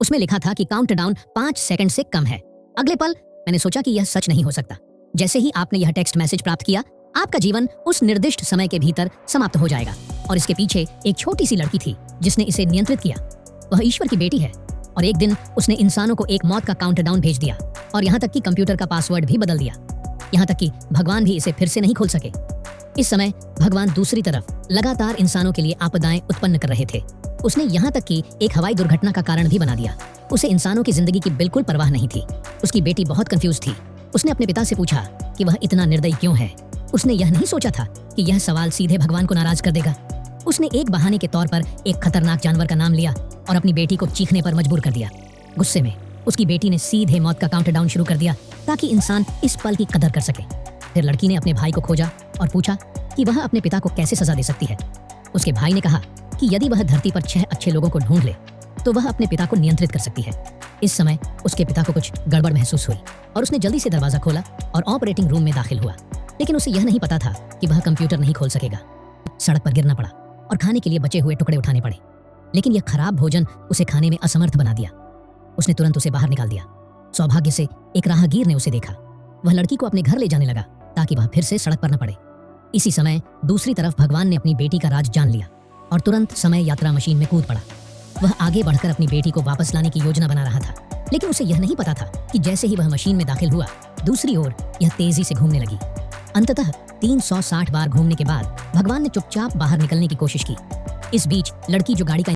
उसमें लिखा था कि काउंटडाउन 5 सेकंड से कम है। अगले पल मैंने सोचा कि यह सच नहीं हो सकता। जैसे ही आपने यह टेक्स्ट मैसेज प्राप्त किया, आपका जीवन उस निर्दिष्ट समय के भीतर समाप्त हो जाएगा। और इसके पीछे एक छोटी सी लड़की थी जिसने इसे नियंत्रित किया। वह ईश्वर की बेटी है और एक दिन उसने इंसानों को एक मौत का काउंटडाउन भेज दिया और यहाँ तक कि कंप्यूटर का पासवर्ड भी बदल दिया। यहाँ तक कि भगवान भी इसे फिर से नहीं खोल सके। इस समय भगवान दूसरी तरफ लगातार इंसानों के लिए आपदाएं उत्पन्न कर रहे थे। उसने यहाँ तक कि एक हवाई दुर्घटना का कारण भी बना दिया। उसे इंसानों की जिंदगी की बिल्कुल परवाह नहीं थी। उसकी बेटी बहुत कंफ्यूज थी। उसने अपने पिता से पूछा कि वह इतना निर्दयी क्यों है। उसने यह नहीं सोचा था कि यह सवाल सीधे भगवान को नाराज कर देगा। उसने एक बहाने के तौर पर एक खतरनाक जानवर का नाम लिया और अपनी बेटी को चीखने पर मजबूर कर दिया। गुस्से में उसकी बेटी ने सीधे मौत का काउंटडाउन शुरू कर दिया ताकि इंसान इस पल की कदर कर सके। फिर लड़की ने अपने भाई को खोजा और पूछा कि वह अपने पिता को कैसे सजा दे सकती है। उसके भाई ने कहा कि यदि वह धरती पर 6 अच्छे लोगों को ढूंढ ले तो वह अपने पिता को नियंत्रित कर सकती है। इस समय उसके पिता को कुछ गड़बड़ महसूस हुई और उसने जल्दी से दरवाजा खोला और ऑपरेटिंग रूम में दाखिल हुआ। लेकिन उसे यह नहीं पता था कि वह कंप्यूटर नहीं खोल सकेगा। सड़क पर गिरना पड़ा और खाने के लिए बचे हुए टुकड़े उठाने पड़े, लेकिन यह खराब भोजन उसे खाने में असमर्थ बना दिया। उसने तुरंत उसे बाहर निकाल दिया। सौभाग्य से एक राहगीर ने उसे देखा। वह लड़की को अपने घर ले जाने लगा ताकि वह फिर से सड़क पर न पड़े। इसी समय दूसरी तरफ भगवान ने अपनी बेटी का राज जान लिया और तुरंत समय यात्रा मशीन में कूद पड़ा। वह आगे बढ़कर अपनी बेटी को वापस लाने की योजना बना रहा था, लेकिन उसे यह नहीं पता था कि जैसे ही वह मशीन में दाखिल हुआ, दूसरी ओर यह तेजी से घूमने लगी। अंततः 360 बार घूमने के बाद भगवान ने चुपचाप बाहर निकलने की कोशिश की। इस बीच लड़की जो गाड़ी का